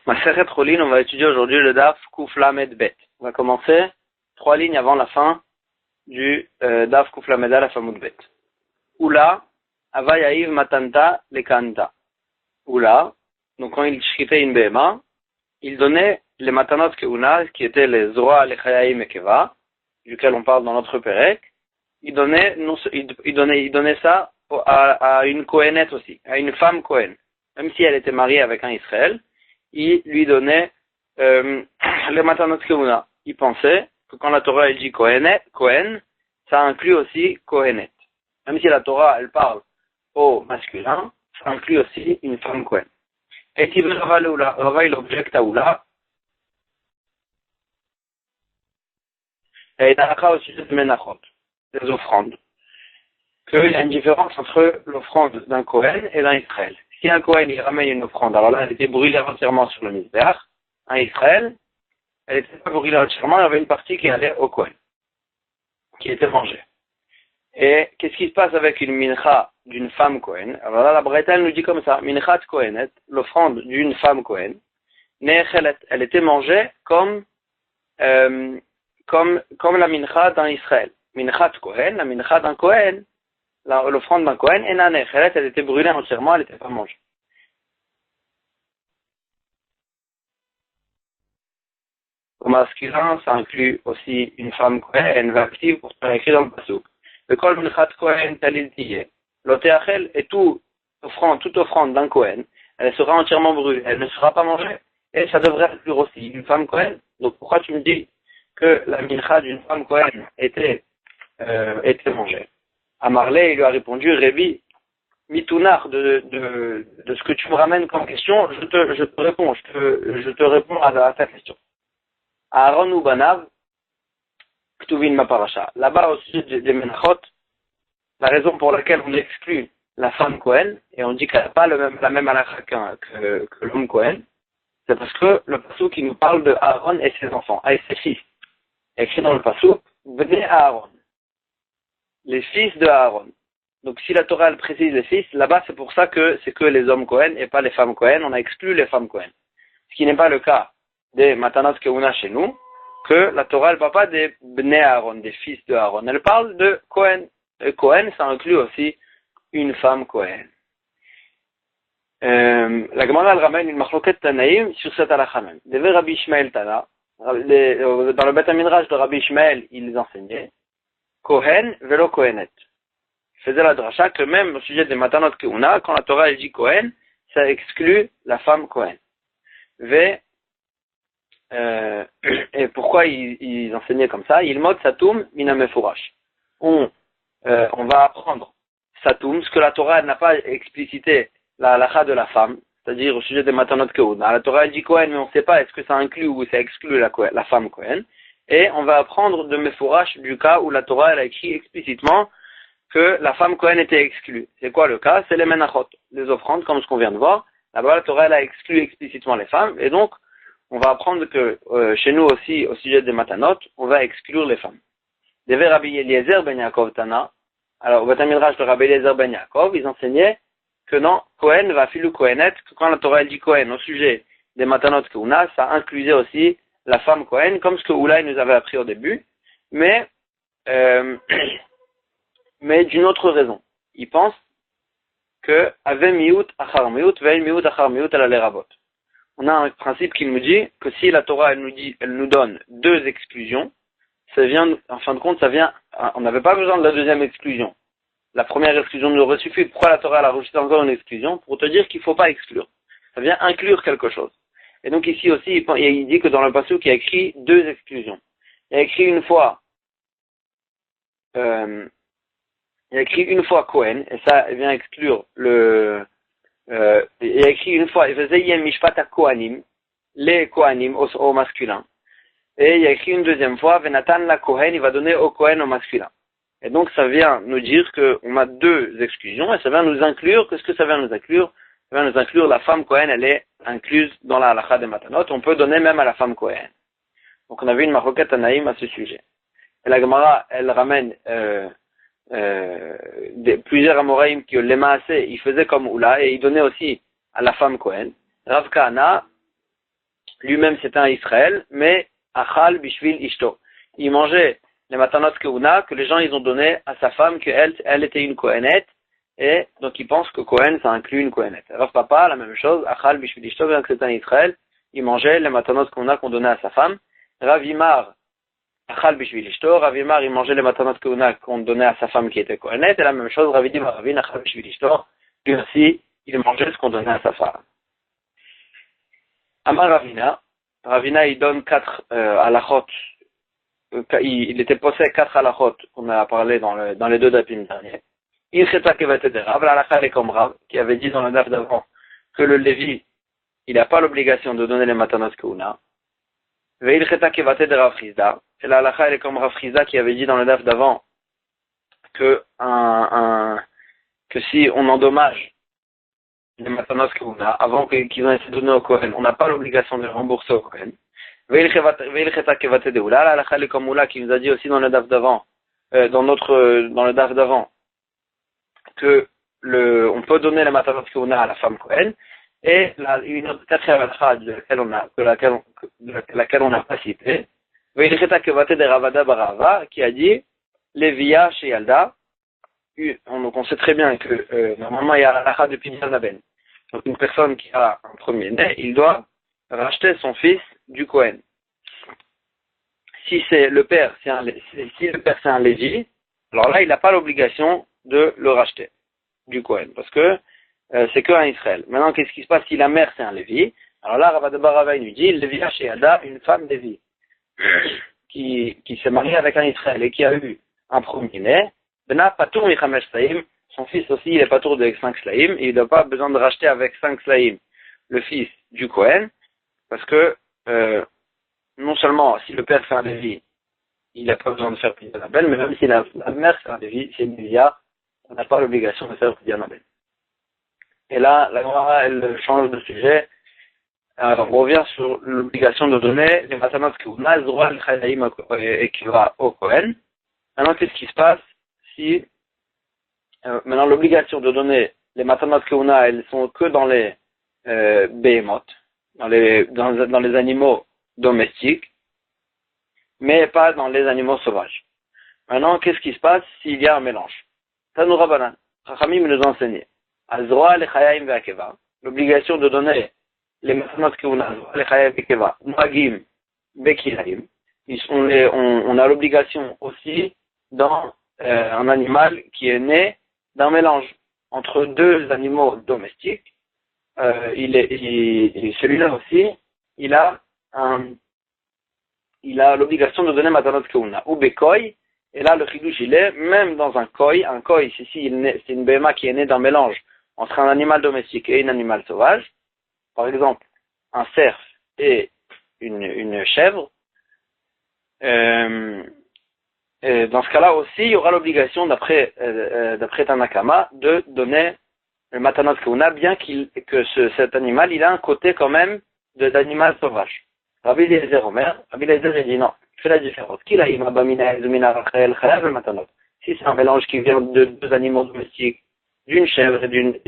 Maseret Cholin, on va étudier aujourd'hui le Daf Kuf Lamed Bet. On va commencer 3 lignes avant la fin du Daf Kuf Lamed Al Afamud Bet. Oula, Ava Yahiv Matanta Lekanta. Oula, donc quand il shritait une Behema, il donnait les Matanot Keuna, qui étaient les Zoa, les Chayaim et Keva, duquel on parle dans notre Perek. Il donnait ça à une Kohenet aussi, à une femme Kohen. Même si elle était mariée avec un Israël, il lui donnait les Matanot Keuna. Il pensait que quand la Torah elle dit Kohen, ça inclut aussi Kohenet. Même si la Torah elle parle au masculin, ça inclut aussi une femme Kohen. Et il objecte à Oula. Et il a au sujet de Menachot, des offrandes. Qu'il y a une différence entre l'offrande d'un Kohen et d'un Israël. Si un Kohen il ramène une offrande, alors là elle était brûlée entièrement sur le Mizbeach. Un Israël, elle n'était pas brûlée entièrement, il y avait une partie qui allait au Kohen, qui était mangée. Et qu'est-ce qui se passe avec une mincha d'une femme Kohen? Alors là la Braïta nous dit comme ça, minchat Kohenet, l'offrande d'une femme Kohen, elle était mangée comme la mincha d'un Israël. Minchat Kohen, la mincha d'un Kohen, l'offrande d'un Kohen, et elle était brûlée entièrement, elle n'était pas mangée. Au masculin, ça inclut aussi une femme Kohen, active pour faire écrit dans le pasuk. Le kol minchat Kohen talil tiye. L'otéachel et toute offrande d'un Kohen, elle sera entièrement brûlée, elle ne sera pas mangée. Et ça devrait inclure aussi une femme Kohen. Donc pourquoi tu me dis que la mincha d'une femme Kohen était mangée? Amarlé, il lui a répondu, Révi, mitounar de ce que tu me ramènes comme question, je te réponds, je te réponds à ta question. Aaron ou Banav, Ktuvin ma parasha. Là-bas, au sujet des Menachot, la raison pour laquelle on exclut la femme Kohen, et on dit qu'elle n'a pas la même halakha que l'homme Kohen, c'est parce que le pasuk qui nous parle de Aaron et ses enfants, et ses fils. Écrit dans le pasuk, venez à Aaron. Les fils de Aaron. Donc si la Torah elle précise les fils, là-bas c'est pour ça que c'est que les hommes Kohen et pas les femmes Kohen, on a exclu les femmes Kohen. Ce qui n'est pas le cas des Matanot Keuna chez nous, que la Torah elle parle pas des Bnei Aaron, des fils de Aaron, elle parle de Kohen. Et Kohen ça inclut aussi une femme Kohen. La Gemara elle ramène une machloket Tanaïm sur cette halakha même. Devait Rabbi Ishmael Tana, dans le Beth Midrash de Rabbi Ishmael, ils enseignaient Kohen velo Kohenet. Il faisait la dracha que même au sujet des Matanot Keuna, quand la Torah elle dit Kohen, ça exclut la femme Kohen. Et pourquoi ils enseignaient comme ça? Il mode Satoum minamefurash. On va apprendre Satoum, ce que la Torah n'a pas explicité la halakha de la femme, c'est-à-dire au sujet des Matanot Keuna. La Torah elle dit Kohen, mais on ne sait pas est-ce que ça inclut ou ça exclut la femme Kohen. Et on va apprendre de Mefurash du cas où la Torah elle a écrit explicitement que la femme Kohen était exclue. C'est quoi le cas? C'est les Menachot, les offrandes, comme ce qu'on vient de voir. Là-bas, la Torah elle a exclu explicitement les femmes, et donc on va apprendre que chez nous aussi, au sujet des Matanot, on va exclure les femmes. Devait Rabbi Eliezer ben Yaakov Tana. Alors, au Beth Midrash de Rabbi Eliezer ben Yaakov, ils enseignaient que non, Kohen va filu Kohenet, que quand la Torah elle dit Kohen au sujet des Matanot Keuna, ça inclusait aussi la femme Kohen, comme ce que Oulai nous avait appris au début, mais d'une autre raison. Il pense que Ave miut achar miut, veil miut achar miut ala lerabot. On a un principe qui nous dit que si la Torah elle nous donne 2 exclusions, ça vient, en fin de compte, on n'avait pas besoin de la deuxième exclusion. La première exclusion nous aurait suffi. Pourquoi la Torah elle a rajouté encore une exclusion? Pour te dire qu'il ne faut pas exclure. Ça vient inclure quelque chose. Et donc ici aussi, il dit que dans le pasuk, il y a écrit 2 exclusions. Il y a écrit une fois Kohen, et ça vient exclure il y a écrit une fois, les Kohanim au masculin. Et il y a écrit une deuxième fois, Venatan la Kohen, il va donner au Kohen au masculin. Et donc ça vient nous dire qu'on a 2 exclusions, et ça vient nous inclure, qu'est-ce que ça vient nous inclure? Ça vient nous inclure la femme Kohen, elle est incluse dans la halakha des Matanot, on peut donner même à la femme Kohen. Donc on avait une maroquette Anaïm à ce sujet. Et la Gemara, elle ramène plusieurs Amoraïm qui les Maasé, ils faisaient comme Oula, et ils donnaient aussi à la femme Kohen. Rav Kahana, lui-même c'était un Israël, mais achal bishvil ishto. Il mangeait les matanot keuna que les gens ils ont donné à sa femme, elle était une Kohenet, et donc il pense que Kohen ça inclut une Kohenet. Alors papa, la même chose, achal bishvil ishto, bien que c'était un Israël, il mangeait les matanot keuna qu'on donnait à sa femme. Ravimar, achal bishvil ishto, Ravimar il mangeait les matanot keuna qu'on donnait à sa femme qui était Kohenet, et la même chose, Ravidim Ravin, achal bishvil ishto, lui aussi, il mangeait ce qu'on donnait à sa femme. Amar Ravina il donne 4 halachot. Il était posé 4 halachot qu'on a parlé dans les 2 dapim derniers. Il cheta kevate de Rav, l'halakha est comme Rav, qui avait dit dans le daf d'avant que le Lévi, il n'a pas l'obligation de donner les matanot keuna. Veil cheta kevate de Rav Chizda, et l'halakha est comme Rav Chizda qui avait dit dans le daf d'avant que que si on endommage les matanot keuna avant qu'ils ont été donnés au Kohen, on n'a pas l'obligation de les rembourser au Kohen. Veil cheta kevate de Oula, l'halakha est comme Oula qui nous a dit aussi dans le daf d'avant, dans le daf d'avant, que on peut donner la matanot keuna à la femme Kohen, et une autre 4e halakha de laquelle on n'a pas cité, veil cheta kevate de Ravada Barava, qui a dit, Lévia chez Yalda, donc on sait très bien que normalement il y a la halakha de Pidyon Aben. Donc une personne qui a un premier-né, il doit racheter son fils du Kohen. Si le père c'est un Lévi, alors là il n'a pas l'obligation de le racheter du Kohen, parce que c'est qu'un Israël. Maintenant qu'est-ce qui se passe si la mère c'est un Lévi? Alors là Ravad Barava lui dit, Lévi chez Yalda, une femme Lévi qui s'est mariée avec un Israël et qui a eu un premier-né, Bena Patour Michamesh Slaim, son fils aussi il est Patour de 5 Slaim, et il n'a pas besoin de racheter avec 5 Slaim le fils du Kohen, parce que non seulement si le père fait un Lévi, il n'a pas besoin de faire Pidyon Abel, mais même si la mère fait un Lévi, c'est une Lévia, on n'a pas l'obligation de faire Pidyon Abel. Et là, la Gemara elle change de sujet. Alors, on revient sur l'obligation de donner les matanot keuna, Zora l'chayaim et kiva au Kohen. Maintenant, qu'est-ce qui se passe si maintenant l'obligation de donner les matanot keuna, elles sont que dans les behemoth, dans les animaux domestiques, mais pas dans les animaux sauvages. Maintenant, qu'est-ce qui se passe s'il y a un mélange? Tanou Rabbanan, Chachamim nous enseignait. Azroa l'chayaim ve'akeva, l'obligation de donner les matanot keuna, les chayaim ve'akeva, noagim bekilaim, on a l'obligation aussi dans un animal qui est né d'un mélange entre 2 animaux domestiques. Celui-là aussi, il a l'obligation de donner matanot keuna ou bekoi. Et là, le chidouche il est même dans un koi c'est une béma qui est née d'un mélange entre un animal domestique et un animal sauvage. Par exemple, un cerf et une chèvre. Dans ce cas-là aussi, il y aura l'obligation, d'après Tanakama, de donner le matanot keuna, bien que cet animal, il a un côté quand même d'animal sauvage. Rabbi Eliezer Omer, Rabbi Eliezer dit non, il fait la différence. Si c'est un mélange qui vient de 2 animaux domestiques, d'une chèvre et d'une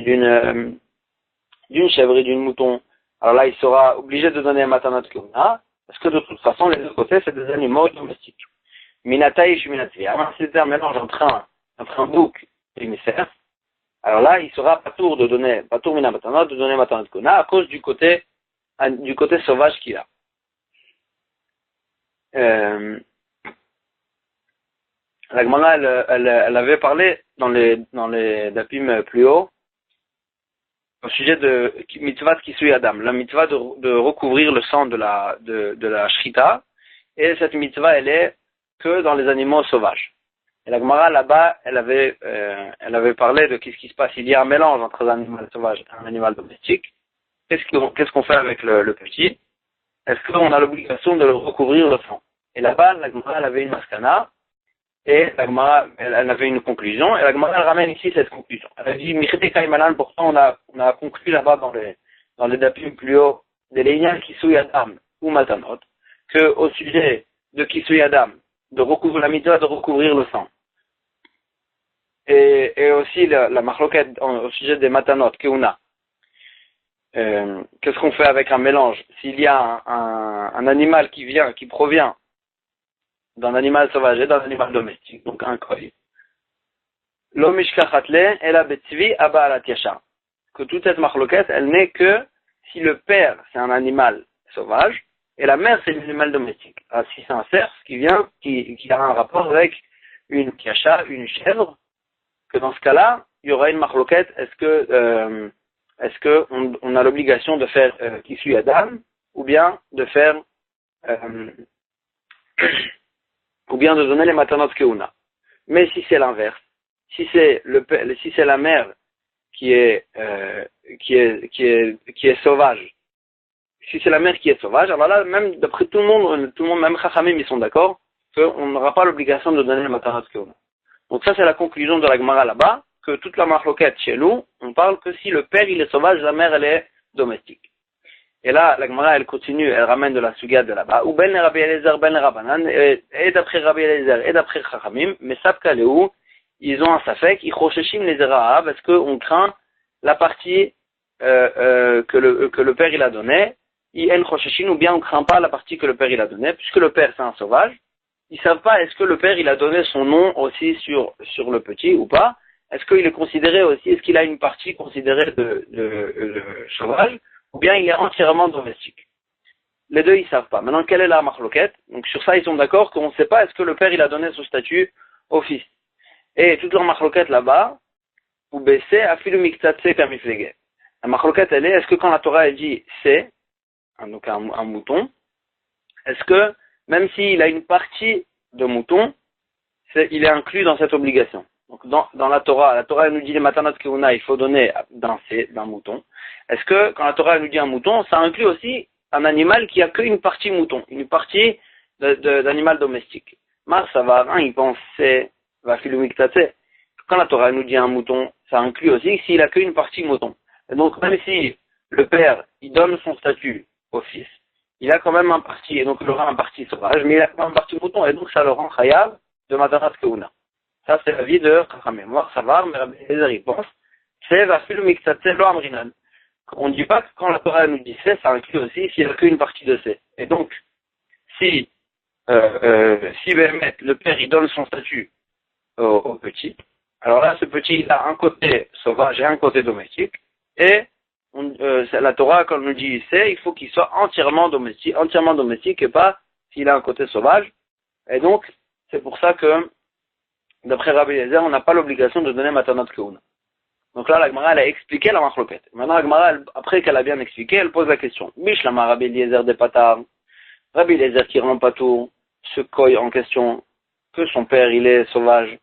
mouton, alors là, il sera obligé de donner un matanot keuna, parce que de toute façon, les 2 côtés, c'est des animaux domestiques. Minataï et Minatzvi. Alors, si c'est un mélange entre un bouc et une cerf, alors là, il sera pas tour mina matanot, de donner matanot keuna, à cause du côté sauvage qu'il a. La Gemara, elle avait parlé dans les dapim plus haut, au sujet de mitzvah Kisui Adam, la mitzvah de recouvrir le sang de la shrita, et cette mitzvah elle est que dans les animaux sauvages. Et la Gemara là-bas, elle avait parlé de qu'est-ce qui se passe, il y a un mélange entre un animal sauvage et un animal domestique. Qu'est-ce qu'on fait avec le petit? Est-ce qu'on a l'obligation de le recouvrir le sang? Et là-bas, la Gemara elle avait une maskana, et la Gemara elle avait une conclusion, et la Gemara elle ramène ici cette conclusion. Elle a dit Michete Kaimanan, pourtant on a conclu là-bas dans les dapim plus haut, des lignes Kisui Adam ou Matanot, que au sujet de Kisui Adam, de recouvrir la mitzvah, de recouvrir le sang. Et aussi la machloket au sujet des Matanot, Keuna. qu'est-ce qu'on fait avec un mélange? S'il y a un animal qui provient d'un animal sauvage et d'un animal domestique, donc un koi, lo mishkachatle ela betzvi aba alat yashar. Que toute cette marloquette, elle n'est que si le père, c'est un animal sauvage, et la mère, c'est un animal domestique. Ah, si c'est un cerf qui a un rapport avec une kiacha, une chèvre, que dans ce cas-là, il y aura une marloquette. Est-ce que on a l'obligation de faire kisui adam, ou bien de faire, ou bien de donner les matanot keuna. Mais si c'est l'inverse, si c'est la mère qui est sauvage, si c'est la mère qui est sauvage, alors là, même d'après tout le monde, même Chachamim, ils sont d'accord qu'on n'aura pas l'obligation de donner le matanot keuna. Donc ça, c'est la conclusion de la Gemara là-bas, que toute la marloquette chez nous, on parle que si le père il est sauvage, la mère elle est domestique. Et là, la Gemara elle continue, elle ramène de la sugad de là-bas, ou ben Rabbi Eliezer, ben Rabbanan, et d'après Rabbi Eliezer, et d'après Chachamim, mais Sabka Léou, ils ont un safek, ils chosheshim les zera'a, parce qu'on craint la partie que le père il a donnée, en chosheshin, ou bien on craint pas la partie que le père il a donnée, puisque le père c'est un sauvage, ils savent pas est-ce que le père il a donné son nom aussi sur le petit ou pas, est-ce qu'il est considéré aussi, est-ce qu'il a une partie considérée de sauvage, ou bien il est entièrement domestique. Les deux, ils savent pas. Maintenant, quelle est la marloquette? Donc, sur ça, ils sont d'accord qu'on ne sait pas est-ce que le père, il a donné son statut au fils. Et toute leur marloquette là-bas, ou baisser, afilu miktatse kamiflege. La marloquette, elle est, est-ce que quand la Torah, elle dit c'est, donc un mouton, est-ce que, même s'il a une partie de mouton, il est inclus dans cette obligation? Donc, dans la Torah elle nous dit les matanot keuna, il faut donner d'un mouton. Est-ce que, quand la Torah elle nous dit un mouton, ça inclut aussi un animal qui a qu'une partie mouton, une partie d'animal domestique? Mar Savar, il pense, c'est, va filumiktate. Quand la Torah elle nous dit un mouton, ça inclut aussi s'il a qu'une partie mouton. Et donc, même si le père, il donne son statut au fils, il a quand même un parti, et donc il aura un parti sauvage, mais il a quand même un parti mouton, et donc ça le rend chayav de matanat keuna. Ça, c'est l'avis de Chachamim. Moi, Savar, mais Rabbi Eliezer, il pense, c'est vafilu miktatse lo amrinan. On ne dit pas que quand la Torah nous dit c'est, ça inclut aussi s'il n'y a qu'une partie de c'est. Et donc, si Béhémet, le père, il donne son statut au petit, alors là, ce petit, il a un côté sauvage et un côté domestique, et la Torah, quand nous dit c'est, il faut qu'il soit entièrement domestique et pas s'il a un côté sauvage. Et donc, c'est pour ça que, d'après Rabbi Eliezer, on n'a pas l'obligation de donner matanot keuna. Donc là, la Gemara, elle a expliqué la marloquette. Maintenant, la Gemara, après qu'elle a bien expliqué, elle pose la question. Bishlama Rabbi Eliezer de Patar. Rabbi Eliezer qui rend pas tout, ce koi en question, que son père, il est sauvage,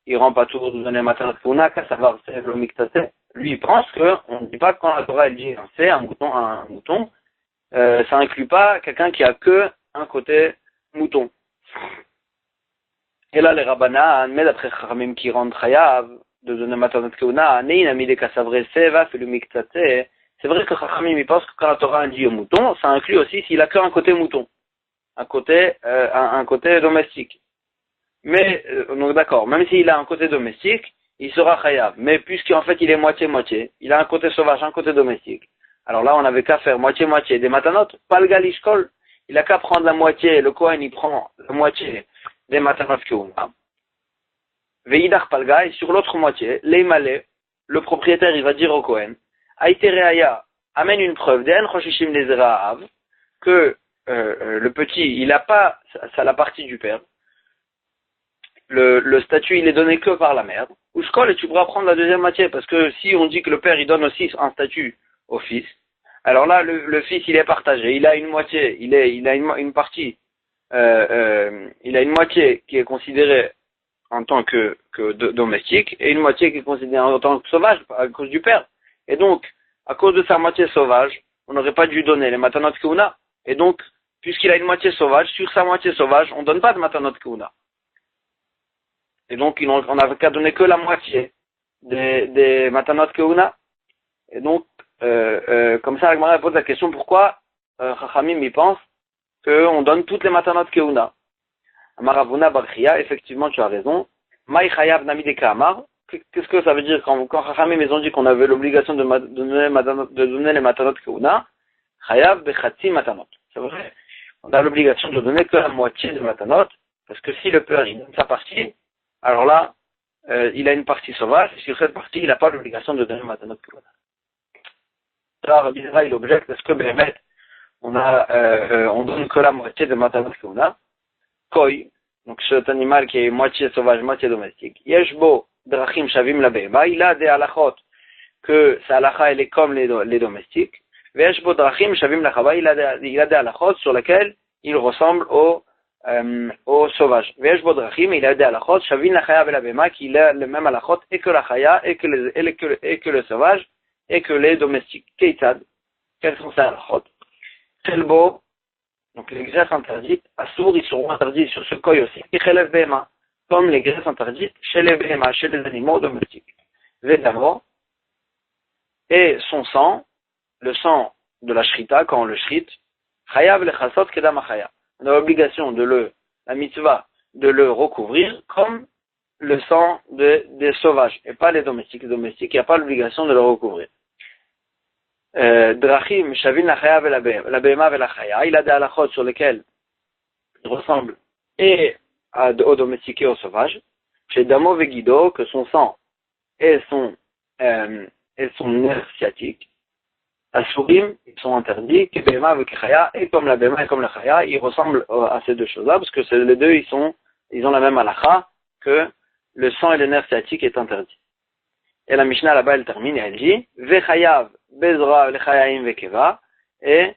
il rend pas tout de donner matanot keuna, qu'à savoir, c'est le miktate. Lui, il pense qu'on ne dit pas que quand la Torah, elle dit c'est un mouton, ça inclut pas quelqu'un qui a que un côté mouton. Et là, les rabbana, mais d'après Chachamim qui rendent chayav, de donner matanot keuna, c'est vrai que Chachamim, il pense que quand la Torah dit au mouton, ça inclut aussi s'il a qu'un côté mouton, un côté domestique. Mais, donc d'accord, même s'il a un côté domestique, il sera chayav. Mais puisqu'en fait il est moitié-moitié, il a un côté sauvage, un côté domestique. Alors là, on n'avait qu'à faire moitié-moitié des matanot, pas le galishkol. Il a qu'à prendre la moitié, le Kohen il prend la moitié des matanot keuna. Veidach palga, et sur l'autre moitié, leimale, le propriétaire il va dire au Kohen, aitereaya, amène une preuve, d'en choshishim les zera'av, que le petit, il n'a pas la partie du père. Le statut il est donné que par la mère, ou skol, et tu pourras prendre la deuxième moitié, parce que si on dit que le père il donne aussi un statut au fils, alors là le fils il est partagé, il a une moitié, il a une partie, il a une moitié qui est considérée en tant que domestique, et une moitié qui est considérée en tant que sauvage à cause du père. Et donc, à cause de sa moitié sauvage, on n'aurait pas dû donner les matanot keuna. Et donc, puisqu'il a une moitié sauvage, sur sa moitié sauvage, on ne donne pas de matanot keuna. Et donc, on n'avait qu'à donner que la moitié des matanot keuna. Et donc, comme ça, la Gemara pose la question, pourquoi Chachamim y pense qu'on donne toutes les matanot keuna? Amaravuna Barchia, effectivement, tu as raison. Maï Chayav Nami de Kamar, qu'est-ce que ça veut dire quand Chachamim ils ont dit qu'on avait l'obligation de donner les matanot keuna, chayav bechatzi matanot. C'est vrai. On a l'obligation de donner que la moitié de matanot, parce que si le père il donne sa partie, alors là, il a une partie sauvage, et sur cette partie, il n'a pas l'obligation de donner matanot keuna. Alors, Rabbi Zera, il objecte, parce que Béhémet, on donne que la moitié de matanot keuna, koi, donc cet animal qui est moitié sauvage, moitié domestique. Yeshbo drachim shavim la behema, il a des halachot que sa halacha elle est comme les domestiques. Yeshbo drachim shavim la chava, il a des halachot sur lesquels il ressemble au sauvage. Yeshbo drachim, il a des halachot shavim la chaya la behema, qui a le même halachot et que la chaya et que le sauvage et que les domestiques. Keitzad, quels sont ces halachot? Chelbo, donc les graisses interdites, à sourd, ils seront interdits sur ce koi aussi, et chelef behema, comme les graisses interdites chez les behema, chez les animaux domestiques. Vedamo, et son sang, le sang de la shrita, quand on le shrite, chayav lechasot kedam achaya. On a l'obligation la mitzvah, de le recouvrir comme le sang des sauvages, et pas les domestiques. Les domestiques, il n'y a pas l'obligation de le recouvrir. Drachim, Shavin la Chaya la Behema la Chaya, il a des halachot sur lesquels il ressemble et au domestique et au sauvage. Chez Damo Vegido, que son sang et son nerf sciatique, Asurim, ils sont interdits, que Behema avec Chaya, et comme la Behema et comme la Chaya, ils ressemblent à ces deux choses-là, parce que les deux, ils ont la même halacha, que le sang et le nerf sciatique est interdit. Et la Mishnah là-bas, elle termine et elle dit Vechayav bezra lechayaim vekeva, et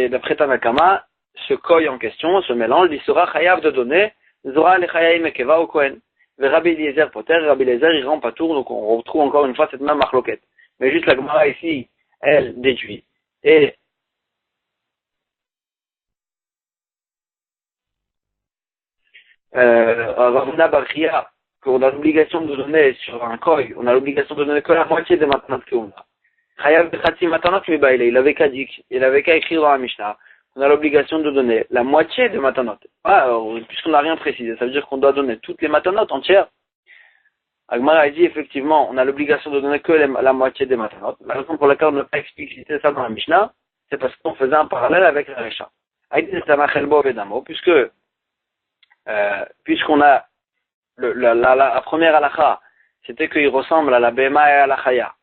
d'après Tanakama, ce koi en question, ce mélange, il sera chayav de donner zora lechayaim vekeva au Kohen. Ve Rabbi Eliezer poter, Rabbi Eliezer il rend pas tour, donc on retrouve encore une fois cette même marloquette. Mais juste la Gemara ici, elle déduit. Et Ravuna Barchia, qu'on a l'obligation de donner sur un koi, on a l'obligation de donner que la moitié des matanot qu'on a. Chayav bechatzi matanot mibaile, il avait qu'à dire, il avait qu'à écrire dans la Mishnah, on a l'obligation de donner la moitié des matanot. Puisqu'on n'a rien précisé, ça veut dire qu'on doit donner toutes les matanot entières. Agmara a dit effectivement, on a l'obligation de donner que la moitié des matanot. La raison pour laquelle on n'a pas explicité ça dans la Mishnah, c'est parce qu'on faisait un parallèle avec la Recha. Puisqu'on a la première halakha, c'était qu'il ressemble à la Behema et à la Chaya,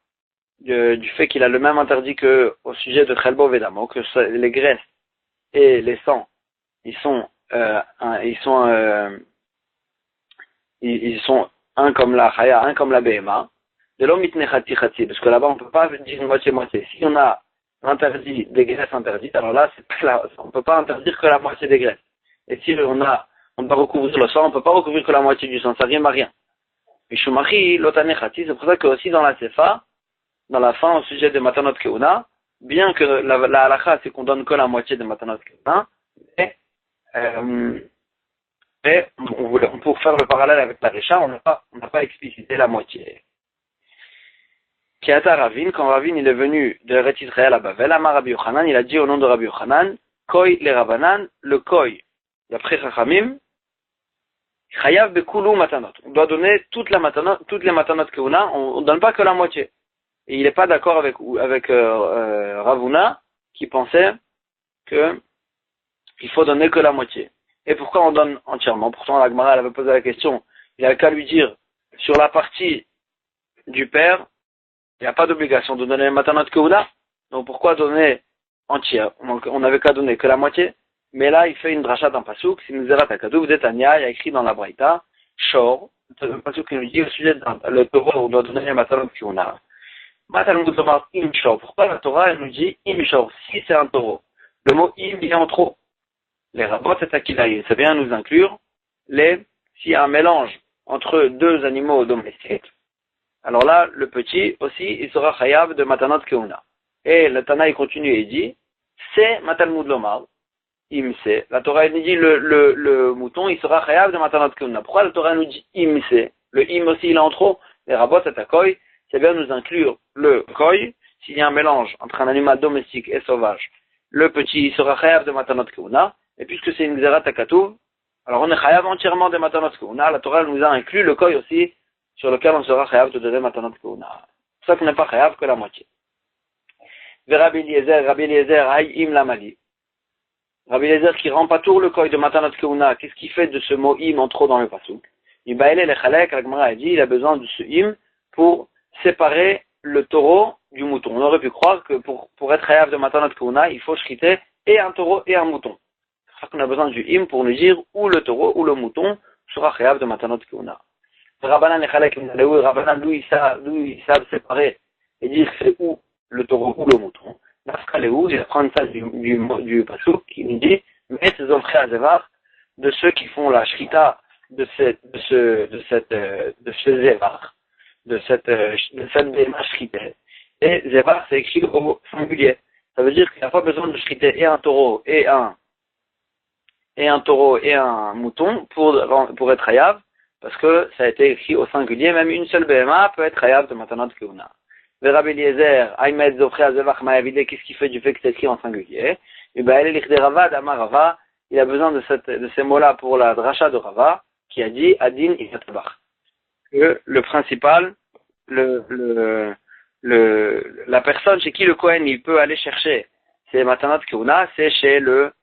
du fait qu'il a le même interdit que au sujet de Chelbo Vedamo, que les graisses et les sangs, ils sont un comme la Chaya, un comme la Behema, de l'homme mitnechati chati, parce que là-bas on peut pas dire moitié-moitié. Si on a interdit des graisses interdites, alors là on peut pas interdire que la moitié des graisses. Et si on doit recouvrir le sang, on peut pas recouvrir que la moitié du sang, ça rime à rien. Mishumachi lotanechati, c'est pour ça que aussi dans la Sefa, dans la fin au sujet de Matanot Keuna, bien que la halakha c'est qu'on donne que la moitié de Matanot Keuna, mais pour faire le parallèle avec la Recha, on n'a pas explicité la moitié. Kiata Ravin, quand Ravin il est venu de Eretz Israël à Bavel, Amar Rabbi Yochanan, il a dit au nom de Rabbi Yochanan, Koi le Rabanan, le Koi, d'après Chachamim, Chayav bekulu matanot. On doit donner toutes les matanot qu'on a, on ne donne pas que la moitié. Et il n'est pas d'accord avec Ravuna, qui pensait que il faut donner que la moitié. Et pourquoi on donne entièrement? Pourtant, la Gemara, elle avait posé la question. Il avait qu'à lui dire, sur la partie du père, il n'y a pas d'obligation de donner le matanot keuna. Donc pourquoi donner entière? On n'avait qu'à donner que la moitié. Mais là, il fait une dracha dans Pasuk, si nous erat akadou, vous êtes Anya, il y a écrit dans la Braïta, Shor, le Pasuk qui nous dit au sujet le taureau, on doit donner le matanot keuna. Matanot keuna, im shor. Pourquoi la Torah, elle nous dit im shor, si c'est un taureau? Le mot im vient en trop. Les rabots et akilaï, ça vient nous inclure s'il y a un mélange entre deux animaux domestiques, alors là, le petit aussi, il sera chayav de matanot keuna. Et le Tana, il continue et dit, c'est matalmud lomar, imse. La Torah, elle nous dit, le mouton, il sera chayav de matanot keuna. Pourquoi la Torah nous dit imse? Le im aussi, il est en trop. Les rabots et akoi, ça vient nous inclure le koi, s'il y a un mélange entre un animal domestique et sauvage. Le petit, il sera chayav de matanot keuna. Et puisque c'est une xérat akatouv, alors on est chayav entièrement des matanot keuna. La Torah nous a inclus le koi aussi sur lequel on sera chayav de donner matanot keuna. C'est ça qu'on n'est pas chayav que la moitié. Rabbi Eliezer, Haïm Lamali. Rabbi Eliezer qui rend pas tour le koy de matanot keuna, qu'est-ce qu'il fait de ce mot im en trop dans le pasuk? Il baïle les chalek, la Gemara a dit, il a besoin de ce im pour séparer le taureau du mouton. On aurait pu croire que pour être chayav de matanot keuna, il faut shriter et un taureau et un mouton. C'est pour ça qu'on a besoin du im pour nous dire où le taureau ou le mouton sera chayav de matanot keuna. Rabbanan les chalek, Rabbanan d'où ils savent séparer et dire c'est où le taureau ou le mouton. Nafkaléou, il va prendre ça du pasuk qui nous dit, mais ces offres à Zévar, de ceux qui font la shrita de ce Zévar, de cette béma shrité. Et Zévar, c'est écrit au singulier. Ça veut dire qu'il n'y a pas besoin de shriter et un taureau et un mouton pour être hayav, parce que ça a été écrit au singulier, même une seule béma peut être hayav de matanot keuna. Rabbi Eliezer, Aïmed Zofre Azevach Ma'avide, qu'est-ce qu'il fait du fait que c'est écrit en singulier? Et ben, elle est Rava, Amar Rava, il a besoin de ces mots-là pour la dracha de Rava, qui a dit Adin Isatabach. Que le principal, la personne chez qui le Kohen il peut aller chercher c'est matanot keuna, c'est chez le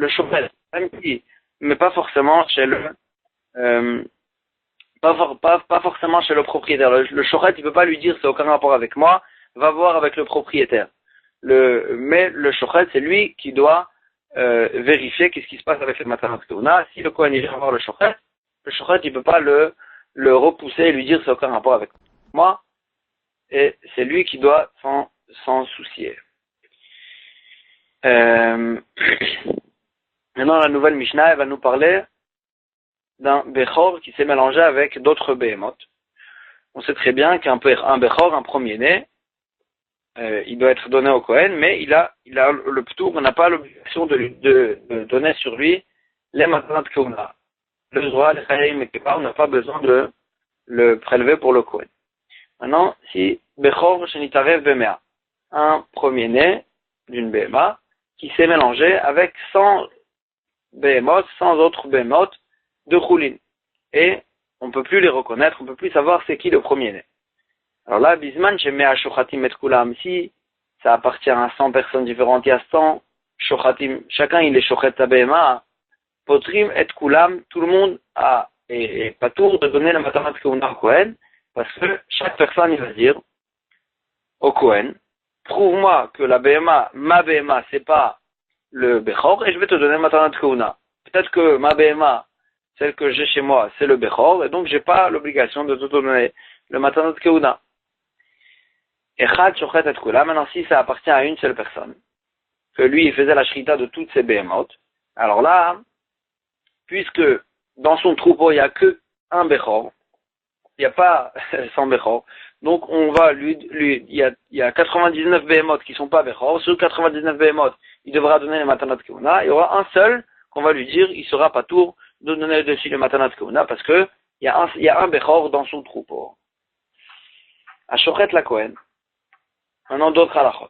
shofet, mais pas forcément chez pas forcément chez le propriétaire. Le shochet, il peut pas lui dire c'est aucun rapport avec moi, va voir avec le propriétaire. Mais le shochet, c'est lui qui doit vérifier qu'est-ce qui se passe avec le matanot keuna. Si le Kohen il vient voir le shochet, il peut pas le repousser et lui dire c'est aucun rapport avec moi. Et c'est lui qui doit s'en soucier. Maintenant, la nouvelle Mishnah, elle va nous parler d'un Bechor qui s'est mélangé avec d'autres Behemoth. On sait très bien qu'un Bechor, un premier-né, il doit être donné au Kohen, mais il a le ptour, on n'a pas l'obligation de donner sur lui les matanot keuna. Le droit, les chayim et kepa, on n'a pas besoin de le prélever pour le Kohen. Maintenant, si Bechor shenitarev bemea, un premier-né d'une Behema qui s'est mélangé avec 100 Behemoth, 100 autres Behemoth de Choulin. Et on ne peut plus les reconnaître, on ne peut plus savoir c'est qui le premier-né. Alors là, Bisman, chez Mea Shochatim et Kulam, si ça appartient à 100 personnes différentes, il y a 100 Shochatim, chacun il est Shochet Tabehema, Potrim et Kulam, tout le monde est patour de donner la matanot keuna au Kohen, parce que chaque personne il va dire au Kohen, prouve-moi que la Behema, ma Behema, c'est pas le Bechor, et je vais te donner matanot keuna. Peut-être que ma Behema, celle que j'ai chez moi, c'est le Bechor, et donc j'ai pas l'obligation de te donner le matanot keuna. Et Chad Shochet et Kula, maintenant si ça appartient à une seule personne, que lui il faisait la shrita de toutes ses Behemoth, alors là, puisque dans son troupeau il n'y a que un Bechor, il n'y a pas 100 Bechor, donc on va il y a 99 Behemoth qui sont pas Bechor, sur 99 Behemoth, il devra donner les matanot keuna, il y aura un seul qu'on va lui dire, il sera pas tour de donner dessus le matanot keuna, parce que il y a un Bechor dans son troupeau. À Shochet la Kohen, maintenant d'autres halachot.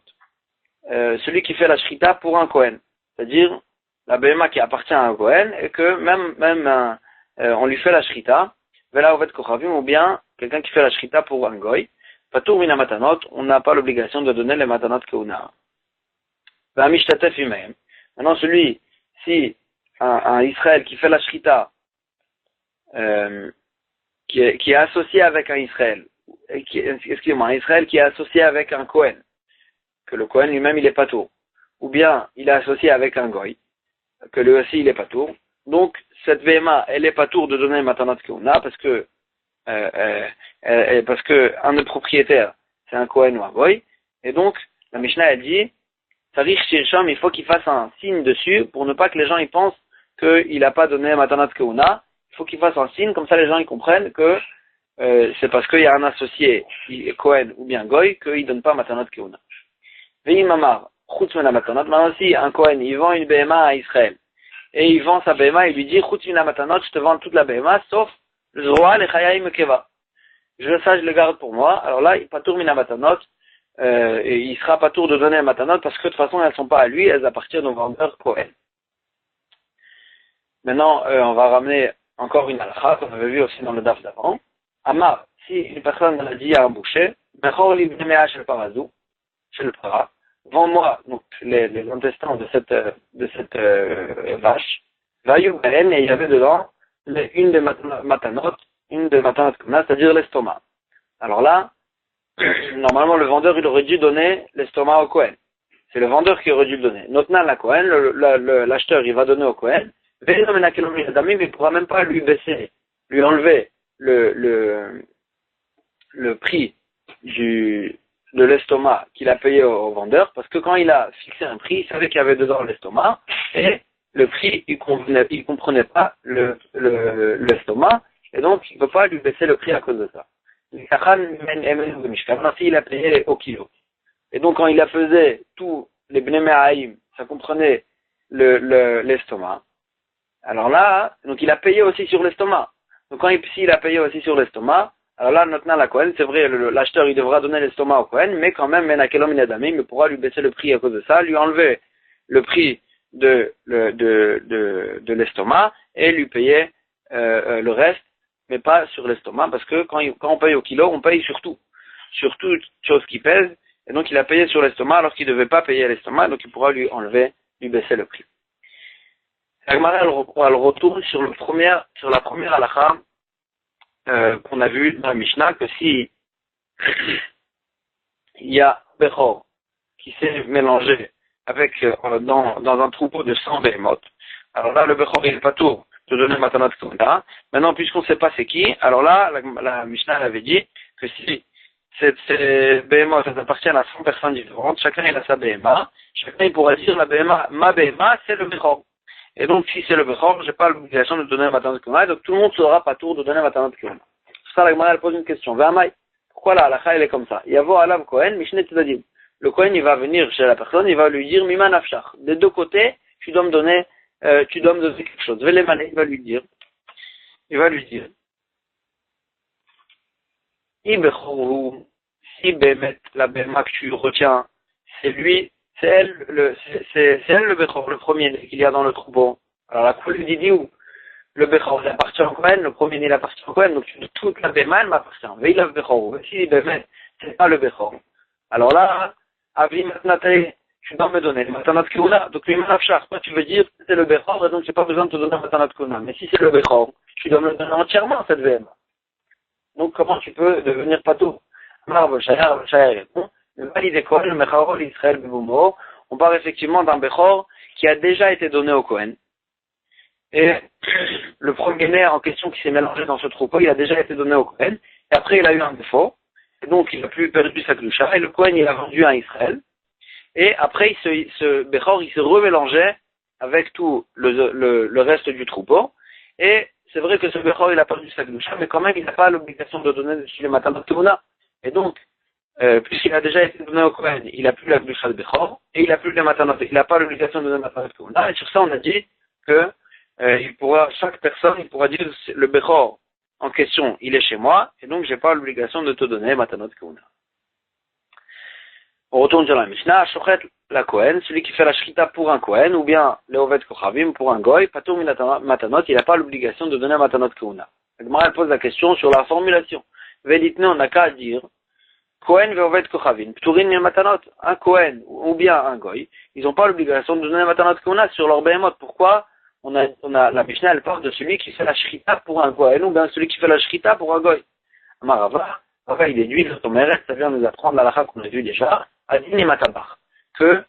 Celui qui fait la shrita pour un Kohen, c'est-à-dire la Behema qui appartient à un Kohen, et que même on lui fait la shrita, Vela Ovet Kochavim, ou bien quelqu'un qui fait la shrita pour un Goy, Patour mina matanot, on n'a pas l'obligation de donner les matanot keuna. V'amishtatef imehem. Maintenant si un Israël qui fait la shrita, qui est associé avec un Israël, un Israël qui est associé avec un Kohen, que le Kohen lui-même il est patour, ou bien il est associé avec un Goy, que lui aussi il est patour, donc cette Behema elle est patour de donner matanot keuna parce que un des propriétaires c'est un Kohen ou un Goy, et donc la Mishnah elle dit Sarich Shirsham, il faut qu'il fasse un signe dessus pour ne pas que les gens ils pensent qu'il n'a pas donné matanot keuna. Il faut qu'il fasse un signe, comme ça les gens ils comprennent que c'est parce qu'il y a un associé, Kohen ou bien Goy, qu'il ne donne pas matanot keuna. Veim Amar, Chutz mina matanot, maintenant si un Kohen, il vend une Behema à Israël, et il vend sa Behema, il lui dit, Chutz mina matanot, je te vends toute la Behema, sauf le Zroa, le Chayayim Keva. Je le garde pour moi, alors là, il patour mina matanot, et il sera patour de donner la matanot, parce que de toute façon, elles ne sont pas à lui, elles appartiennent au vendeur Kohen. Maintenant, on va ramener encore une halakha qu'on avait vu aussi dans le daf d'avant. Amar, si une personne a dit à un boucher, Bechor li bnemea shel parazou, shel para, vends-moi donc les intestins de cette vache, vayu ben, et il y avait dedans une des matanot, c'est-à-dire l'estomac. Alors là, normalement le vendeur il aurait dû donner l'estomac au Kohen. C'est le vendeur qui aurait dû le donner. Notna la Kohen, l'acheteur il va donner au Kohen, mais il ne pourra même pas lui baisser, lui enlever le prix de l'estomac qu'il a payé au vendeur, parce que quand il a fixé un prix, il savait qu'il y avait dedans l'estomac, et le prix, il comprenait pas l'estomac, et donc il ne peut pas lui baisser le prix à cause de ça. Maintenant, s'il a payé au kilo. Et donc quand il a pesé tous les bnéméaïm, ça comprenait l'estomac, alors là, donc il a payé aussi sur l'estomac. Donc s'il a payé aussi sur l'estomac, alors là, maintenant, la Kohen, c'est vrai, l'acheteur, il devra donner l'estomac au Kohen, mais quand même, Menakelom Inadamim, il pourra lui baisser le prix à cause de ça, lui enlever le prix de l'estomac et lui payer le reste, mais pas sur l'estomac, parce que quand on paye au kilo, on paye sur toute chose qui pèse, et donc il a payé sur l'estomac alors qu'il ne devait pas payer l'estomac, donc il pourra lui baisser le prix. Agmara, elle retourne sur la première halakha qu'on a vu dans la Mishnah, que si il y a Bechor qui s'est mélangé avec dans un troupeau de 100 behemoth, alors là le Bechor il n'est pas tout de donner matanat kona. Maintenant, puisqu'on ne sait pas c'est qui, alors là la Mishnah avait dit que si ces behemoth appartiennent à 100 personnes différentes, chacun il a sa behema, chacun il pourra dire la behema, ma behema c'est le Bechor. Et donc, si c'est le Bechor, je n'ai pas l'obligation de donner la matanat kona, donc tout le monde sera pas tour de donner la matanat kona. Ça, la Gemara, elle pose une question. Ve'amai, pourquoi la halakha, elle est comme ça? Yavo alav Kohen, Mishne Tzedadim. Le Kohen, il va venir chez la personne, il va lui dire, Mima nafshach. Des deux côtés, tu dois me donner quelque chose. Ve'lemane, il va lui dire, Ibechoru, si Bemet, la Bema que tu retiens, c'est elle le Bechor, le premier qu'il y a dans le troupeau. Alors la coulée dit où? Le Bechor, il appartient au Kohen, le premier il appartient au Kohen, donc toute la Bema, elle m'appartient. Veilav Bechor, si Bemet, c'est pas le Bechor. Alors là, Avi Matnate, tu dois me donner le Matanat Keuna, donc lui Manafshach, toi tu veux dire que c'est le Bechor, et donc j'ai pas besoin de te donner le Matanat Keuna. Mais si c'est le Bechor, tu dois me le donner entièrement, cette Bema. Donc comment tu peux devenir patou? Amar Voshayer répond, le valide Kohen, le Mecharo, l'Israël, Bebumo, on parle effectivement d'un Bechor qui a déjà été donné au Kohen. Et le premier-né en question qui s'est mélangé dans ce troupeau, il a déjà été donné au Kohen, et après il a eu un défaut, et donc il a plus perdu sa Klusha, et le Kohen il a vendu à Israël, et après ce Bechor il se remélangeait avec tout le reste du troupeau, et c'est vrai que ce Bechor il a perdu sa Klusha, mais quand même il n'a pas l'obligation de donner dessus les matanot keuna, et donc puisqu'il a déjà été donné au Kohen, il n'a plus la Klusha de Bechor, et il n'a plus les matanot, il n'a pas l'obligation de donner matanot keuna, et sur ça on a dit que chaque personne, il pourra dire le Bechor en question, il est chez moi, et donc j'ai pas l'obligation de te donner matanot keuna. On retourne sur la Mishnah, Shochet la Kohen, celui qui fait la shrita pour un Kohen, ou bien le Oved Kochavim pour un Goy, Patur matanot, il n'a pas l'obligation de donner matanot keuna. La Gemara pose la question sur la formulation. Velitne, on n'a qu'à dire Kohen ve Oved Kochavim, Pturin matanot, un Kohen ou bien un Goy, ils n'ont pas l'obligation de donner matanot keuna sur leur behemoth. Pourquoi? On a la Mishnah, elle parle de celui qui fait la shrita pour un goy, ou bien celui qui fait la shrita pour un goy. Amarava, il déduit de son mérite, ça vient nous apprendre la halakha qu'on a vu déjà, Adin et Matabar, que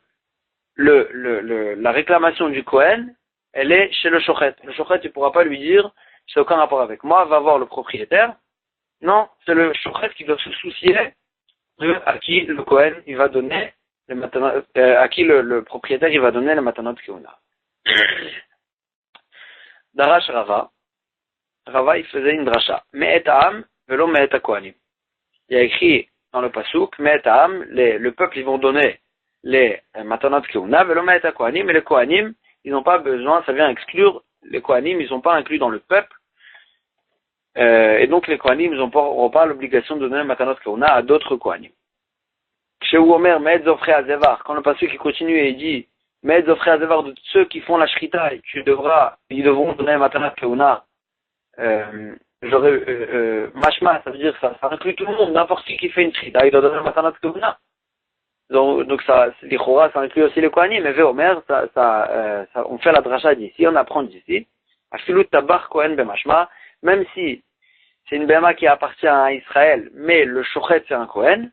la réclamation du Kohen, elle est chez le shochet. Le shochet, il ne pourra pas lui dire, c'est aucun rapport avec moi, va voir le propriétaire. Non, c'est le shochet qui doit se soucier à qui le Kohen, il va donner à qui le propriétaire, il va donner le matanot keuna. Darash Rava, il faisait une drasha. Me'et ha'am velo me'et ha'kohanim. Il y a écrit dans le pasuk, Me'et ha'am, le peuple, ils vont donner les matanot keuna, velo me'et ha'kohanim, et les kohanim, ils n'ont pas besoin, ça vient exclure, les kohanim, ils ne sont pas inclus dans le peuple, et donc les kohanim, ils n'auront pas l'obligation de donner matanot keuna à d'autres kohanim. Chez Omer, Me'et zofre ha'zevar, quand le pasuk il continue et il dit, mais de ceux qui font la shrita, ils devront donner matanat keuna mashma, ça veut dire ça inclut tout le monde, n'importe qui fait une shrita, il doit donner matanat kehuna. Donc ça, les chora, ça inclut aussi les kohanim, mais Omer, on fait la dracha d'ici, on apprend d'ici. Afilut tabar kohen bemashma, même si c'est une béma qui appartient à Israël, mais le shochet c'est un kohen.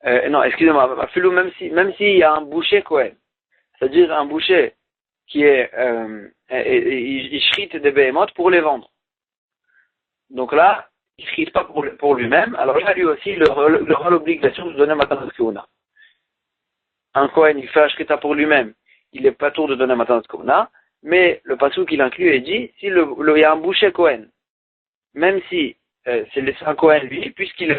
Non, excusez-moi, Afilou, même s'il y a un boucher kohen, c'est-à-dire un boucher qui est, il shrite des béhémotes pour les vendre. Donc là, il ne shrite pas pour lui-même, alors là, lui aussi, il aura l'obligation de donner matanat kehuna. Un kohen, il fait un shrita pour lui-même, il n'est pas tour de donner matanat kehuna, mais le pasuk qu'il inclut est dit, si il y a un boucher kohen, même si c'est un kohen lui, puisqu'il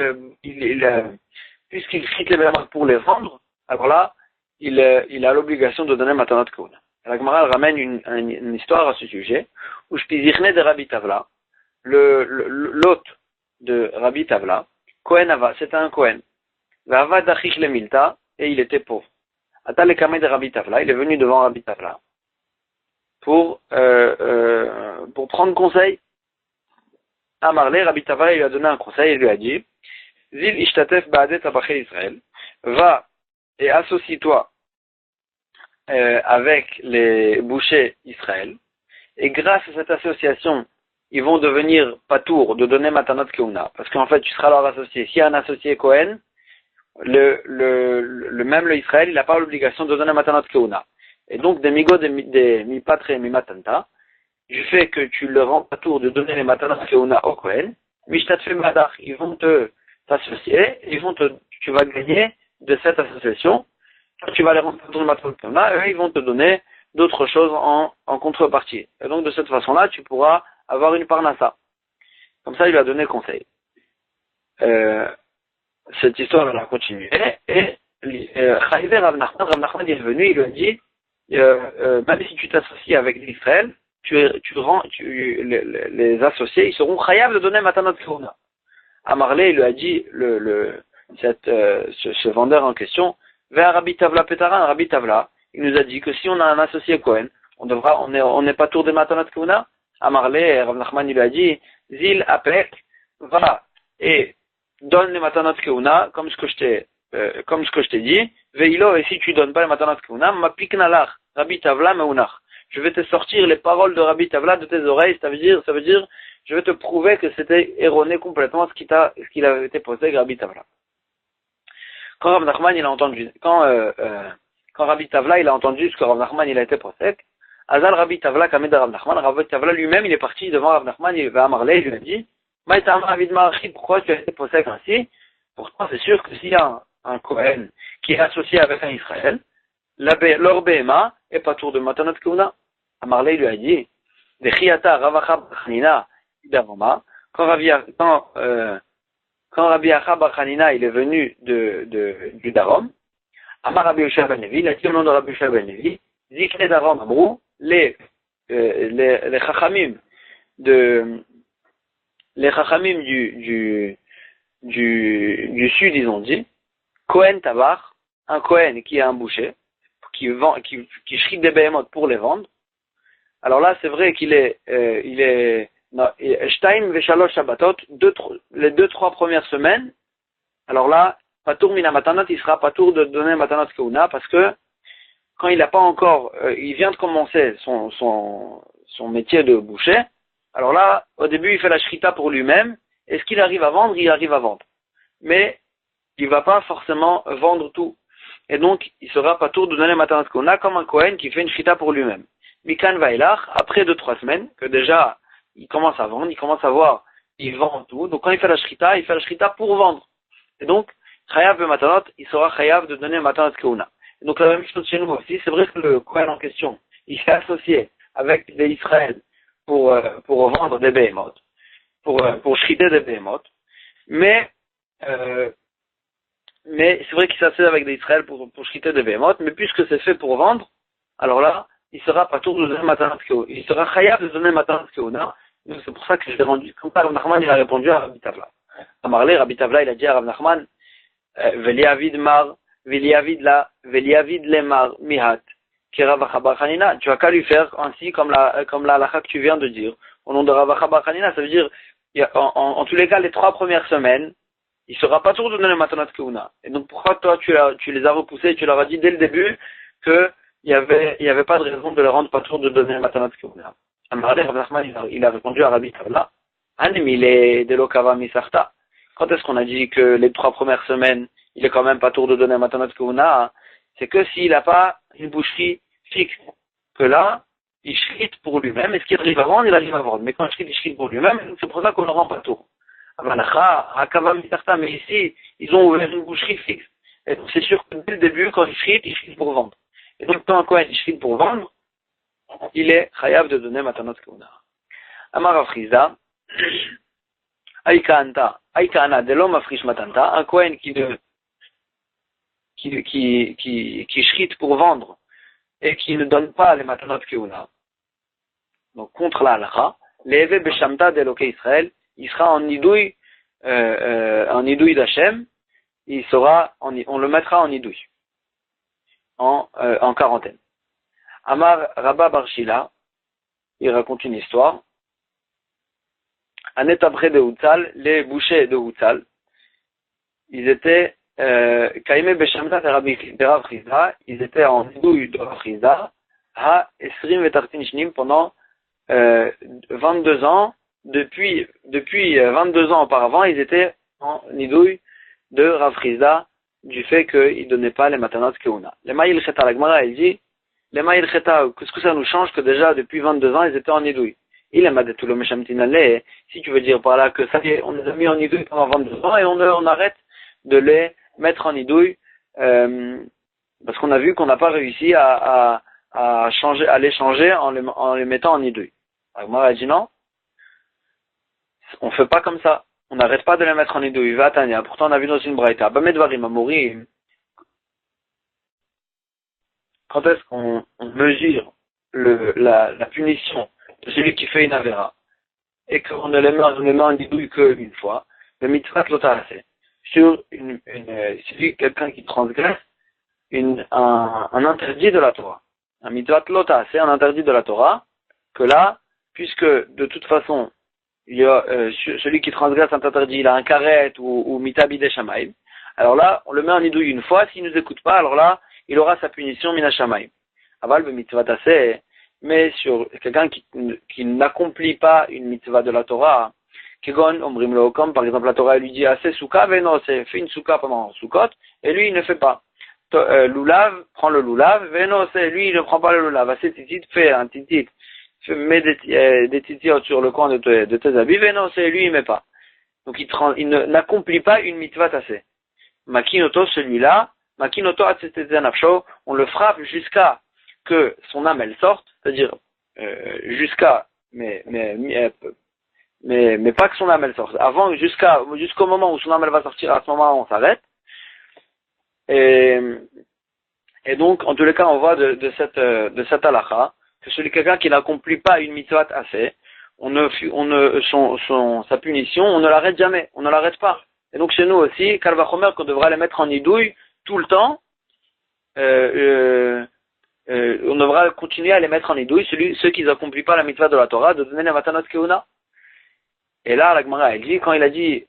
shrite les béhémotes pour les vendre, alors là, il a l'obligation de donner matanat kehuna. La Gemara ramène une histoire à ce sujet, où Shpizichne de Rabbi Tavla, l'hôte de Rabbi Tavla, Kohen Ava, c'était un Kohen. Vava Dachich le Milta, et il était pauvre. Atal Kameh de Rabbi Tavla, il est venu devant Rabbi Tavla pour prendre conseil. Amarle, Rabbi Tavla, il lui a donné un conseil, il lui a dit, Zil Ishtatef Ba'adet Abaché Israël, va et associe-toi avec les bouchers Israël, et grâce à cette association, ils vont devenir patour de donner matanat kehuna, parce qu'en fait, tu seras leur associé. S'il y a un associé Kohen, même le Israël, il n'a pas l'obligation de donner matanat kehuna. Et donc, des migo, des mipatre et mimatanta, du fait que tu leur rends patour de donner les matanat kehuna au Kohen, mishtatfe madach, ils vont t'associer, tu vas gagner de cette association. Tu vas les rendre patour de matanat kehuna, eux, ils vont te donner d'autres choses en contrepartie. Et donc, de cette façon-là, tu pourras avoir une parnassa. Comme ça, il lui a donné conseil. Cette histoire, elle a continué. Et Chayver Rav Nachman est venu, il lui a dit, même si tu t'associes avec Israël, les associés, ils seront chayav de donner matanat kehuna. Amarlé, il lui a dit, ce vendeur en question, vers Rabbi Tavla Petaran, Rabbi Tavla, il nous a dit que si on a un associé Kohen, on n'est pas tour de matanat kehuna. Amarlé, Rav Nachman, il lui a dit, Zil Apek, va et donne les matanat kehuna, comme ce que je t'ai dit, Veilo, et si tu donnes pas les matanat kehuna, ma piknalach, Rabbi Tavla meunach. Je vais te sortir les paroles de Rabbi Tavla de tes oreilles, ça veut dire, je vais te prouver que c'était erroné complètement ce qu'il avait été posé avec Rabbi Tavla. Quand Rav Nachman, il a entendu, quand Rabbi Tavla, il a entendu ce que Rav Nachman, il a été posé, Azal Rabbi Tavla Kamed Rav Nachman, Rabbi Tavla lui-même, il est parti devant Rav Nachman, il va à Marley, il lui a dit, pourquoi tu as été posé ainsi? Pourtant, c'est sûr que s'il y a un Kohen qui est associé avec un Israël, leur BMA est pas tour de matanat kehuna. Amarlé lui a dit, Dechiata Ravacha Bachanina Daroma, quand Rabbi Acha Bachanina il est venu du Darom, Amar Rabbi Yoshua ben Levi, il a dit au nom de Rabbi Yoshua ben Levi, Zikne Darom Amrou, les Chachamim du sud, ils ont dit, Kohen Tabar, un Kohen qui est un boucher, qui shrite des behemoth pour les vendre. Alors là, c'est vrai qu'il est, Shtaim Veshalosh Shabbatot, les 2-3 premières semaines. Alors là, Patour Mina Matanat, il sera Patour de donner Matanat Kehuna, parce que quand il n'a pas encore, il vient de commencer son métier de boucher. Alors là, au début, il fait la shrita pour lui-même. Et ce qu'il arrive à vendre, il arrive à vendre. Mais il va pas forcément vendre tout. Et donc, il sera pas tour de donner matanat kehuna comme un Kohen qui fait une shrita pour lui-même. Mikan Vailach, après 2-3 semaines, que déjà, il commence à vendre, il commence à voir, il vend tout. Donc quand il fait la shrita pour vendre. Et donc, chayav et matanot, il sera chayav de donner matanat kehuna. Et donc la même chose chez nous aussi, c'est vrai que le Kohen en question, il s'est associé avec les Israël pour vendre des behemoth, pour shriter des behemoth. Mais c'est vrai qu'il s'associe avec des Israël pour shriter des behemoth, mais puisque c'est fait pour vendre, alors là, il sera pas tour de donner matanat kehuna. Il sera chayav de donner matanat kehuna. Donc c'est pour ça que je l'ai rendu. Comme ça, Rav Nachman, il a répondu à Rabbi Tavla. Amarlé, Rabbi Tavla, il a dit à Rav Nachman, Veliavid lemar mihat, tu as qu'à lui faire ainsi comme la halakha que tu viens de dire. au nom de Ravacha Bar Hanina, ça veut dire, en tous les cas, les 3 premières semaines, il sera pas tour de donner le matanat keuna. Et donc, pourquoi toi, tu les as repoussés, tu leur as dit dès le début que il y avait pas de raison de leur rendre pas tour de donner le matanat keuna. Amarle, Rav Nachman, il a répondu à Rabbi Kavla, Anemile de l'okava misarta. Quand est-ce qu'on a dit que les 3 premières semaines, il est quand même pas tour de donner un matanat keuna? C'est que s'il n'a pas une boucherie fixe, que là, il shrite pour lui-même, et ce qu'il arrive à vendre, il arrive à vendre. Mais quand il shrite pour lui-même, c'est pour ça qu'on ne rend pas tour. Mais ici, ils ont ouvert une boucherie fixe. Et donc c'est sûr que dès le début, quand il shrite pour vendre. Et donc quand il shrite pour vendre, il est chayav de donner matanot keuna. Amar Afriza, Aïkaana, de l'homme afrish matanta, un Kohen qui shrite pour vendre et qui ne donne pas les matanot keuna. Donc contre la halakha, Leve beshamta d'Eloke Israël, il sera en nidouille d'Hachem, on le mettra en nidouille, en quarantaine. Amar Rabba Barshila, il raconte une histoire. Un étabré de Houtzal, les bouchers de Houtzal, ils étaient Kaime beshamta de Rav Chizda, ils étaient en nidouille de Rav Chizda, à Esrim vetartin shnim pendant 22 ans, depuis 22 ans auparavant, ils étaient en nidouille de Rav Chizda du fait qu'ils ne donnaient pas les matanot keuna. Les Maïl Cheta, la Gemara, elle dit, les Maïl Cheta, qu'est-ce que ça nous change que déjà depuis 22 ans, ils étaient en nidouille? Il est madetou le meshamtinale, si tu veux dire par là que ça y est, on les a mis en nidouille pendant 22 ans et on arrête de les mettre en nidouille, parce qu'on a vu qu'on n'a pas réussi à les changer en les mettant en nidouille. La Gemara a dit non, on fait pas comme ça. On n'arrête pas de les mettre en nidouille. Va Tania. Pourtant, on a vu dans une braïta. Bamedvarim Amorim. Quand est-ce qu'on mesure la punition de celui qui fait une avéra et qu'on ne les met en nidouille qu'une fois, le mitzvah lotaase. Sur quelqu'un qui transgresse un interdit de la Torah. Un mitzvah lotaase, un interdit de la Torah, que là, puisque de toute façon, il y a celui qui transgresse un interdit, il a un karet ou mitabi de shamaim. Alors là, on le met en nidouille une fois, s'il ne nous écoute pas, alors là, il aura sa punition mina shamaim. Aval be mitzvah tasseh, mais sur quelqu'un qui n'accomplit pas une mitzvah de la Torah, kegon omrim lo, comme par exemple la Torah lui dit assez souka, veno, c'est fait une souka pendant soukot, et lui il ne fait pas. Lulav, prend le lulav, veno, c'est lui il ne prend pas le lulav, assez titit, fait un titit. Mets des titires sur le coin de tes habits, et non, c'est lui, il met pas. Donc il n'accomplit pas une mitzvah tassée. Makinoto, celui-là, Makinoto atzetezenafsho, on le frappe jusqu'à que son âme elle sorte, c'est-à-dire jusqu'à, mais pas que son âme elle sorte. Avant, jusqu'au moment où son âme elle va sortir, à ce moment on s'arrête. Et donc, en tous les cas, on voit de cette halakha que quelqu'un qui n'accomplit pas une mitzvah assez, sa punition, on ne l'arrête jamais, on ne l'arrête pas. Et donc chez nous aussi, Kalvachomer, qu'on devra les mettre en nidouille tout le temps, on devra continuer à les mettre en nidouille, ceux qui n'accomplissent pas la mitzvah de la Torah, de donner la matanot keuna. Et là, la Gemara, elle dit, quand il a dit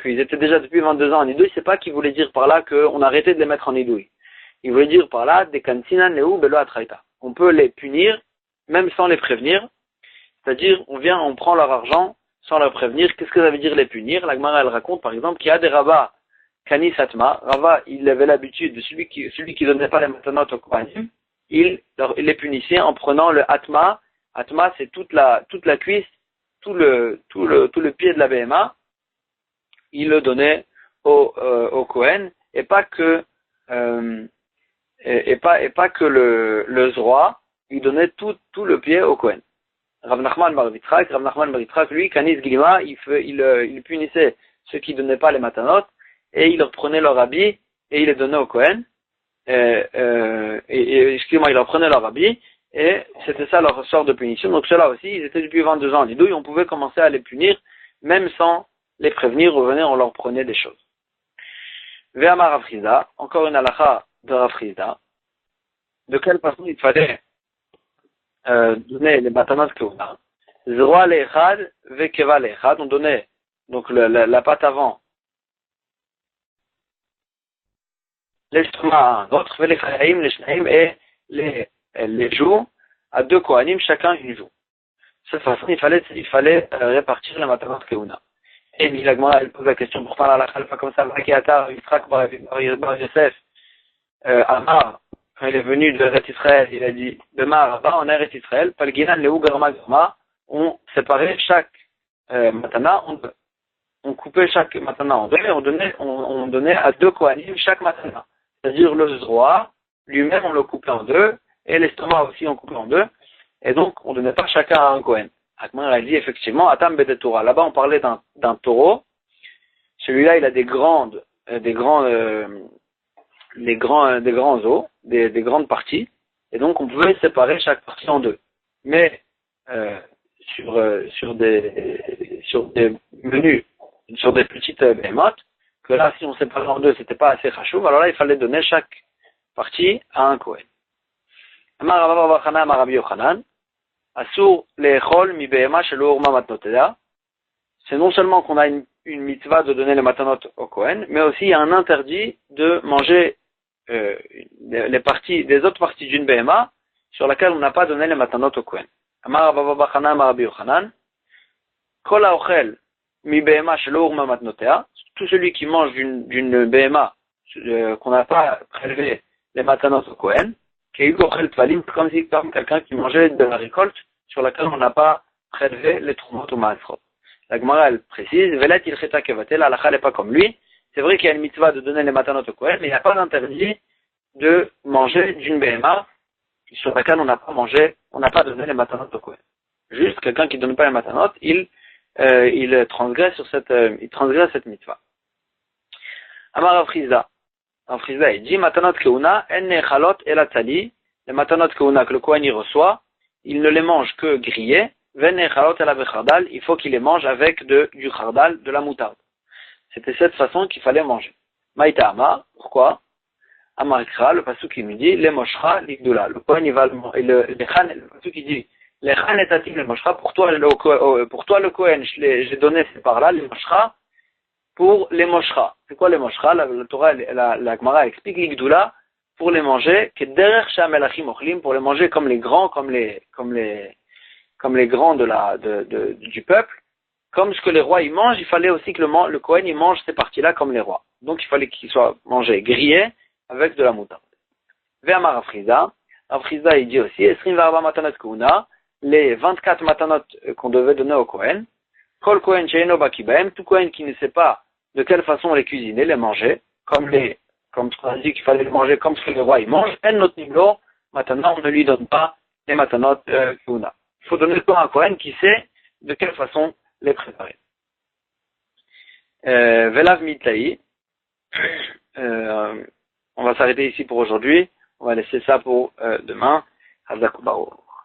qu'ils étaient déjà depuis 22 ans en nidouille, c'est pas qu'il voulait dire par là qu'on arrêtait de les mettre en nidouille. Il voulait dire par là, des kansinan neu belo atraita. On peut les punir, même sans les prévenir, c'est-à-dire on prend leur argent sans leur prévenir. Qu'est-ce que ça veut dire les punir? La Gemara elle raconte par exemple qu'il y a des rabbins Kani Satma, Rava il avait l'habitude de celui qui donnait pas les matanot au Kohanim, il les punissait en prenant le atma. Atma c'est toute la cuisse, tout le pied de la BMA, il le donnait au Kohen et pas que le zroa, il donnait tout le pied au Kohen. Rav Nachman bar Yitzchak, lui, Kanis Gilma, il punissait ceux qui donnaient pas les matanot, et il leur prenait leur habit, et il les donnait au Kohen, excusez-moi, il leur prenait leur habit, et c'était ça leur sort de punition. Donc ceux-là aussi, ils étaient depuis 22 ans en nidouille, on pouvait commencer à les punir, même sans les prévenir, on leur prenait des choses. Ve'amar Rav Chizda, encore une halakha de Rav Chizda, de quelle façon il fallait donner les matanot keuna. Zroa le'echad, vekeva le'echad. On donnait donc la patte avant, l'estomac à un autre, les chayaim, les shnaim et les joues à deux kohanim, chacun une joue. De cette façon, il fallait répartir la matanot keuna. Et la Gemara, elle pose la question, pourtant la halakha pas comme ça, Vakiatar, Yitzhak bar Yosef, Amar, quand il est venu de Eretz Israël, il a dit, Bemar, Abba, en Eretz Israël, Palginan, Leou, Garma, Garma, on séparait chaque matana en deux. On coupait chaque matana en deux et on donnait à deux kohanim chaque matana. C'est-à-dire le zroa, lui-même on le coupait en deux, et l'estomac aussi on coupait en deux, et donc on ne donnait pas chacun à un kohen. Akman a dit effectivement, Atam Bede Torah. Là-bas on parlait d'un taureau, celui-là il a des grands os, des grandes parties, et donc on pouvait séparer chaque partie en deux. Mais sur des menus, sur des petites bémotes, que là, si on séparait en deux, c'était pas assez chachouv, alors là, il fallait donner chaque partie à un kohen. Amar Rabba Bar Chana, Amar Rabbi Yochanan, Asur le'echol mi behema shelo urma matnoteda. C'est non seulement qu'on a une mitzvah de donner les matanot au kohen, mais aussi il y a un interdit de manger les autres parties d'une behema sur laquelle on n'a pas donné les matanot au kohen. Amar Rabba Bar Chana, Amar Rabbi Yochanan, Kol ha'ochel mi behema shelo urma matnotea. Tout celui qui mange d'une BMA qu'on n'a pas prélevé les matanot au Kohen, qui a eu comme si quelqu'un qui mangeait de la récolte sur laquelle on n'a pas prélevé les trumot ou maasrot. La Gemara elle précise, Velet il cheta kevatel, la halakha n'est pas comme lui. C'est vrai qu'il y a une mitzvah de donner les matanot au Kohen, mais il n'y a pas d'interdit de manger d'une BMA sur laquelle on n'a pas donné les matanot au Kohen. Juste quelqu'un qui ne donne pas les matanot, il transgresse cette mitzvah. Amar Afriza, il dit matanot keuna en nechalot el atzali, les matanot keuna que le kohen y reçoit, il ne les mange que grillés, ven nechalot el avechardal, il faut qu'il les mange avec du chardal, de la moutarde. C'était cette façon qu'il fallait manger. Maïta Amar, pourquoi? Amar Ikra, le pasuk qui nous dit, les moshra l'igdula, le kohen il va le pasuk qui dit, les chan et tatim les moshra, pour toi le kohen, j'ai donné ces par-là, les moshra, pour les moshra. C'est quoi les moshra? La Torah, la Gemara explique l'igdula pour les manger, que derrière sham elachim ochlim, pour les manger comme les grands, comme les grands du peuple, comme ce que les rois ils mangent, il fallait aussi que le Kohen il mange ces parties-là comme les rois. Donc il fallait qu'ils soient mangés, grillés, avec de la moutarde. Ve'amar Afriza, Afriza il dit aussi, esrim v'arba matanot keuna, les 24 matanot qu'on devait donner au Kohen, kol Kohen she'eno baki bahem, tout Kohen qui ne sait pas de quelle façon les cuisiner, les manger, comme ce qu'on a dit qu'il fallait les manger comme ce que les rois ils mangent, en not niglo, maintenant on ne lui donne pas les matanot keuna. Il faut donner le corps à un Kohen qui sait de quelle façon les préparer. Velav mitlaï, on va s'arrêter ici pour aujourd'hui, on va laisser ça pour demain. Hazak Baro.